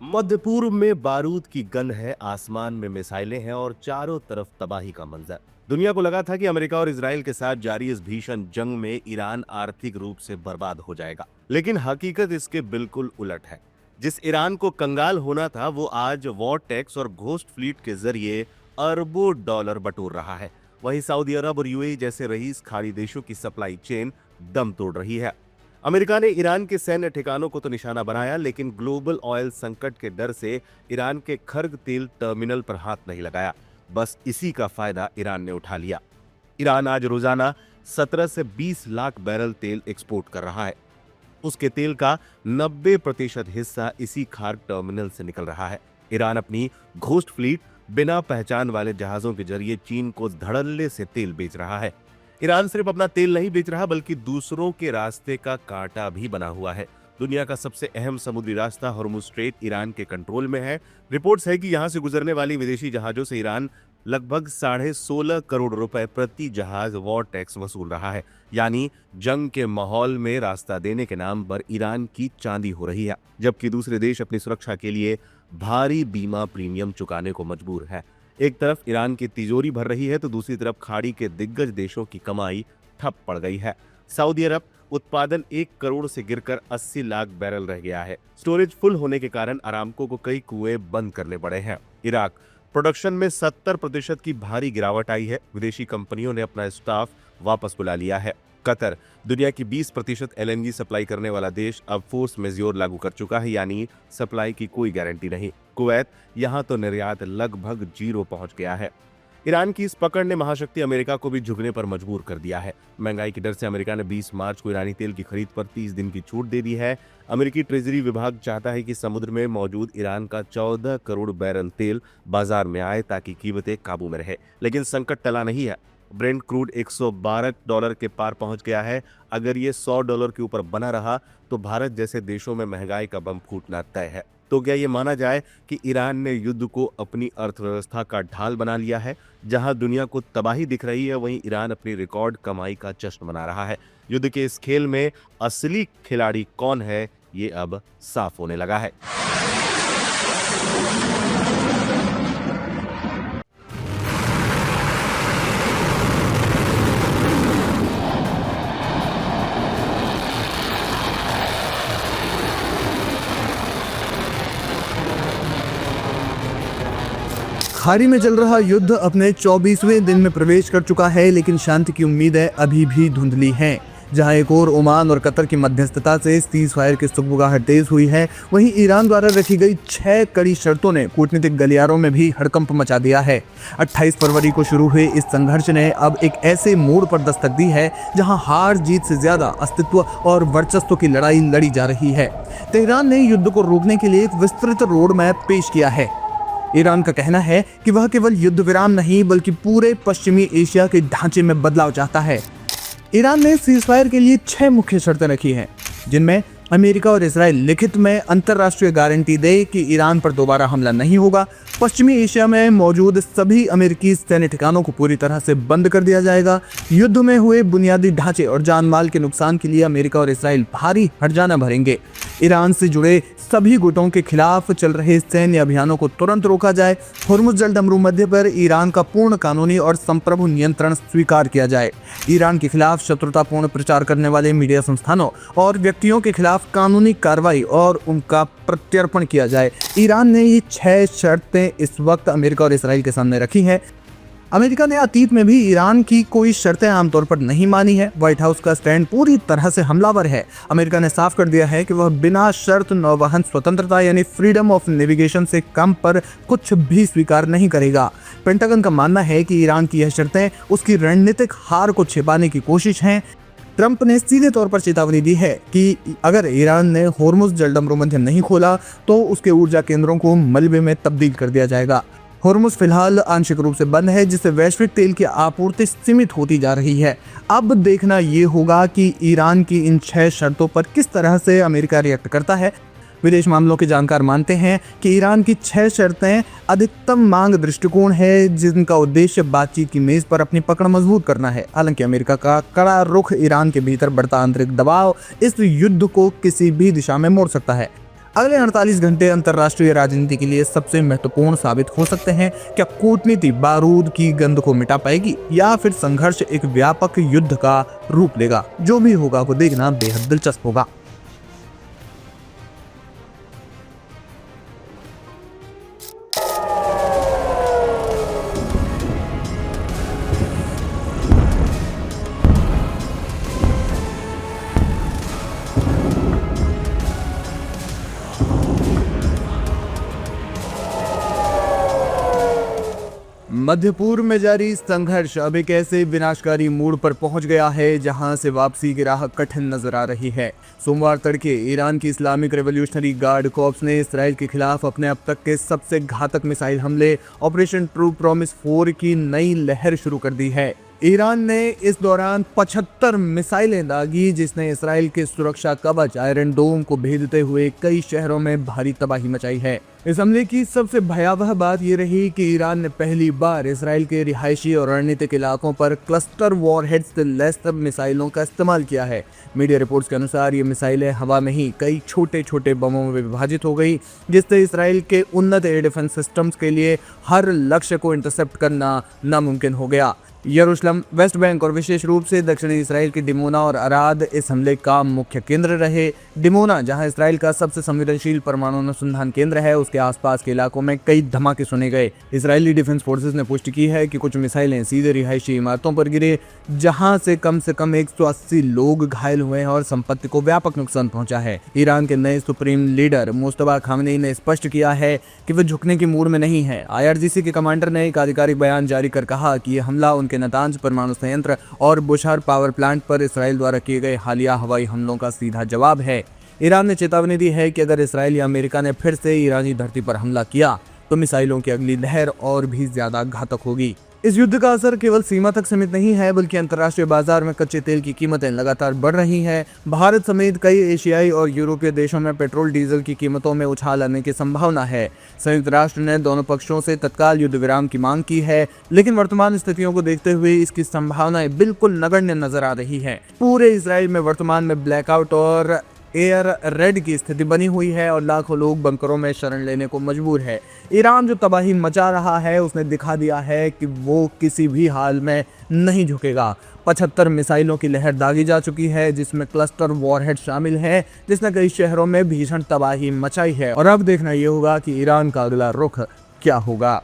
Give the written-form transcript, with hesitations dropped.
मध्य पूर्व में बारूद की गंध है, आसमान में मिसाइलें हैं और चारों तरफ तबाही का मंजर। दुनिया को लगा था कि अमेरिका और इजराइल के साथ जारी इस भीषण जंग में ईरान आर्थिक रूप से बर्बाद हो जाएगा, लेकिन हकीकत इसके बिल्कुल उलट है। जिस ईरान को कंगाल होना था वो आज वॉर टैक्स और घोस्ट फ्लीट के जरिए अरबों डॉलर बटोर रहा है। वहीं सऊदी अरब और यूएई जैसे रईस खाड़ी देशों की सप्लाई चेन दम तोड़ रही है। अमेरिका ने ईरान के सैन्य ठिकानों को तो निशाना बनाया, लेकिन ग्लोबल ऑयल संकट के डर से ईरान के खर्ग तेल टर्मिनल पर हाथ नहीं लगाया। बस इसी का फायदा ईरान ने उठा लिया। ईरान आज रोजाना 17 से 20 लाख बैरल तेल एक्सपोर्ट कर रहा है। उसके तेल का 90% हिस्सा इसी खार्ग टर्मिनल से निकल रहा है। ईरान अपनी घोस्ट फ्लीट, बिना पहचान वाले जहाजों के जरिए चीन को धड़ल्ले से तेल बेच रहा है। ईरान सिर्फ अपना तेल नहीं बेच रहा, बल्कि दूसरों के रास्ते का कांटा भी बना हुआ है। दुनिया का सबसे अहम समुद्री रास्ता हॉर्मुज़ स्ट्रेट ईरान के कंट्रोल में है। रिपोर्ट्स है कि यहां से गुजरने वाली विदेशी जहाजों से ईरान लगभग 16.5 करोड़ रुपए प्रति जहाज वॉर टैक्स वसूल रहा है। यानी जंग के माहौल में रास्ता देने के नाम पर ईरान की चांदी हो रही है, जबकि दूसरे देश अपनी सुरक्षा के लिए भारी बीमा प्रीमियम चुकाने को मजबूर है। एक तरफ ईरान की तिजोरी भर रही है तो दूसरी तरफ खाड़ी के दिग्गज देशों की कमाई ठप पड़ गई है। सऊदी अरब उत्पादन 1 करोड़ से गिरकर 80 लाख बैरल रह गया है। स्टोरेज फुल होने के कारण अरामको को कई कुएं बंद करने पड़े हैं। इराक प्रोडक्शन में 70% की भारी गिरावट आई है। विदेशी कंपनियों ने अपना स्टाफ वापस बुला लिया है। कतर दुनिया की 20% एलएनजी सप्लाई करने वाला देश अब फोर्स मेज्योर लागू कर चुका है, यानी सप्लाई की कोई गारंटी नहीं। कुवैत यहां तो निर्यात लगभग 0 पहुंच गया है। ईरान की इस पकड़ ने महाशक्ति अमेरिका को भी झुकने पर मजबूर कर दिया है। महंगाई के डर से अमेरिका ने 20 मार्च को ईरानी तेल की खरीद पर 30 दिन की छूट दे दी है। अमेरिकी ट्रेजरी विभाग चाहता है कि समुद्र में मौजूद ईरान का 14 करोड़ बैरल तेल बाजार में आए ताकि कीमतें काबू में रहे, लेकिन संकट टला नहीं है। ब्रेंट क्रूड $112 के पार पहुंच गया है। अगर ये $100 के ऊपर बना रहा तो भारत जैसे देशों में महंगाई का बम फूटना तय है। तो क्या ये माना जाए कि ईरान ने युद्ध को अपनी अर्थव्यवस्था का ढाल बना लिया है? जहां दुनिया को तबाही दिख रही है, वहीं ईरान अपनी रिकॉर्ड कमाई का जश्न मना रहा है। युद्ध के इस खेल में असली खिलाड़ी कौन है, ये अब साफ होने लगा है। खाड़ी में चल रहा युद्ध अपने 24वें दिन में प्रवेश कर चुका है, लेकिन शांति की उम्मीदें अभी भी धुंधली हैं। जहां एक और ओमान और कतर की मध्यस्थता से सीज फायर की सुगबुगाहट तेज हुई है, वहीं ईरान द्वारा रखी गई 6 कड़ी शर्तों ने कूटनीतिक गलियारों में भी हड़कंप मचा दिया है। 28 फरवरी को शुरू हुए इस संघर्ष ने अब एक ऐसे मोड़ पर दस्तक दी है जहां हार जीत से ज्यादा अस्तित्व और वर्चस्व की लड़ाई लड़ी जा रही है। तेहरान ने युद्ध को रोकने के लिए एक विस्तृत रोड मैप पेश किया है। ईरान का कहना है कि वह केवल युद्ध विराम नहीं बल्कि पूरे पश्चिमी एशिया के ढांचे में बदलाव चाहता है। ईरान ने सीजफायर के लिए 6 मुख्य शर्तें रखी हैं, जिनमें अमेरिका और इजराइल लिखित में अंतर्राष्ट्रीय गारंटी दे कि ईरान पर दोबारा हमला नहीं होगा, पश्चिमी एशिया में मौजूद सभी अमेरिकी सैन्य ठिकानों को पूरी तरह से बंद कर दिया जाएगा, युद्ध में हुए बुनियादी ढांचे और जान माल के नुकसान के लिए अमेरिका और इजराइल भारी हर्जाना भरेंगे, ईरान से जुड़े सभी गुटों के खिलाफ चल रहे सैन्य अभियानों को तुरंत रोका जाए, हुर्मुज़ जलदमरू मध्य पर ईरान का पूर्ण कानूनी और संप्रभु नियंत्रण स्वीकार किया जाए, ईरान के खिलाफ शत्रुतापूर्ण प्रचार करने वाले मीडिया संस्थानों और व्यक्तियों के खिलाफ कानूनी कार्रवाई और उनका प्रत्यर्पण किया जाए। ईरान ने ये 6 शर्तें इस वक्त अमेरिका और इजराइल के सामने रखी हैं। अमेरिका ने अतीत में भी ईरान की कोई शर्तें आमतौर पर नहीं मानी है। व्हाइट हाउस का स्टैंड पूरी तरह से हमलावर है। अमेरिका ने साफ कर दिया है कि वह बिना शर्त नौवहन स्वतंत्रता यानी फ्रीडम ऑफ नेविगेशन से कम पर कुछ भी स्वीकार नहीं करेगा। पेंटागन का मानना है कि ईरान की यह शर्तें उसकी रणनीतिक हार को छिपाने की कोशिश हैं। ट्रंप ने सीधे तौर पर चेतावनी दी है कि अगर ईरान ने होर्मुज़ जलदमरू मध्य नहीं खोला तो उसके ऊर्जा केंद्रों को मलबे में तब्दील कर दिया जाएगा। होर्मुज़ फिलहाल आंशिक रूप से बंद है, जिससे वैश्विक तेल की आपूर्ति सीमित होती जा रही है। अब देखना ये होगा कि ईरान की इन 6 शर्तों पर किस तरह से अमेरिका रिएक्ट करता है। विदेश मामलों के जानकार मानते हैं कि ईरान की 6 शर्तें अधिकतम मांग दृष्टिकोण है, जिनका उद्देश्य बातचीत की मेज पर अपनी पकड़ मजबूत करना है। हालांकि अमेरिका का कड़ा रुख ईरान के भीतर बढ़ता आंतरिक दबाव इस युद्ध को किसी भी दिशा में मोड़ सकता है। अगले 48 घंटे अंतर्राष्ट्रीय राजनीति के लिए सबसे महत्वपूर्ण साबित हो सकते हैं। क्या कूटनीति बारूद की गंध को मिटा पाएगी या फिर संघर्ष एक व्यापक युद्ध का रूप लेगा? जो भी होगा वो देखना बेहद दिलचस्प होगा। मध्य पूर्व में जारी संघर्ष अब एक ऐसे विनाशकारी मोड़ पर पहुंच गया है जहां से वापसी की राह कठिन नजर आ रही है। सोमवार तड़के ईरान की इस्लामिक रेवोल्यूशनरी गार्ड कॉर्प्स ने इसराइल के खिलाफ अपने अब तक के सबसे घातक मिसाइल हमले ऑपरेशन ट्रू प्रॉमिस 4 की नई लहर शुरू कर दी है। ईरान ने इस दौरान 75 मिसाइलें दागी, जिसने इसराइल के सुरक्षा कवच आयरन डोम को भेदते हुए कई शहरों में भारी तबाही मचाई है। इस हमले की सबसे भयावह बात यह रही कि ईरान ने पहली बार इसराइल के रिहायशी और रणनीतिक इलाकों पर क्लस्टर वॉरहेड्स से लैस मिसाइलों का इस्तेमाल किया है। मीडिया रिपोर्ट्स के अनुसार ये मिसाइलें हवा में ही कई छोटे छोटे बमों में विभाजित हो गई, जिससे इसराइल के उन्नत एयर डिफेंस सिस्टम्स के लिए हर लक्ष्य को इंटरसेप्ट करना नामुमकिन हो गया। यरूशलेम, वेस्ट बैंक और विशेष रूप से दक्षिणी इसराइल के डिमोना और अराद इस हमले का मुख्य केंद्र रहे। डिमोना, जहां इसराइल का सबसे संवेदनशील परमाणु अनुसंधान केंद्र है, उसके आसपास के इलाकों में कई धमाके सुने गए। इसराइली डिफेंस फोर्सेस ने पुष्टि की है कि कुछ मिसाइलें सीधे रिहायशी इमारतों पर गिरे, जहां से कम 180 लोग घायल हुए हैं और संपत्ति को व्यापक नुकसान पहुंचा है। ईरान के नए सुप्रीम लीडर मुस्तफा खामनेई ने स्पष्ट किया है कि वे झुकने की मूड में नहीं है। IRGC के कमांडर ने एक आधिकारिक बयान जारी कर कहा कि यह हमला उनके नतांज परमाणु संयंत्र और बुशार पावर प्लांट पर इसराइल द्वारा किए गए हालिया हवाई हमलों का सीधा जवाब है। ईरान ने चेतावनी दी है कि अगर इसराइल या अमेरिका ने फिर से ईरानी धरती पर हमला किया तो मिसाइलों की अगली लहर और भी ज्यादा घातक होगी। इस युद्ध का असर केवल सीमा तक सीमित नहीं है, बल्कि अंतर्राष्ट्रीय बाजार में कच्चे तेल की कीमतें लगातार बढ़ रही हैं। भारत समेत कई एशियाई और यूरोपीय देशों में पेट्रोल डीजल की कीमतों में उछाल आने की संभावना है। संयुक्त राष्ट्र ने दोनों पक्षों से तत्काल युद्ध विराम की मांग की है, लेकिन वर्तमान स्थितियों को देखते हुए इसकी संभावनाएं बिल्कुल नगण्य नजर आ रही है। पूरे इसराइल में वर्तमान में ब्लैकआउट और एयर रेड की स्थिति बनी हुई है और लाखों लोग बंकरों में शरण लेने को मजबूर है। ईरान जो तबाही मचा रहा है, उसने दिखा दिया है कि वो किसी भी हाल में नहीं झुकेगा। 75 मिसाइलों की लहर दागी जा चुकी है, जिसमें क्लस्टर वॉरहेड शामिल है, जिसने कई शहरों में भीषण तबाही मचाई है। और अब देखना ये होगा कि ईरान का अगला रुख क्या होगा।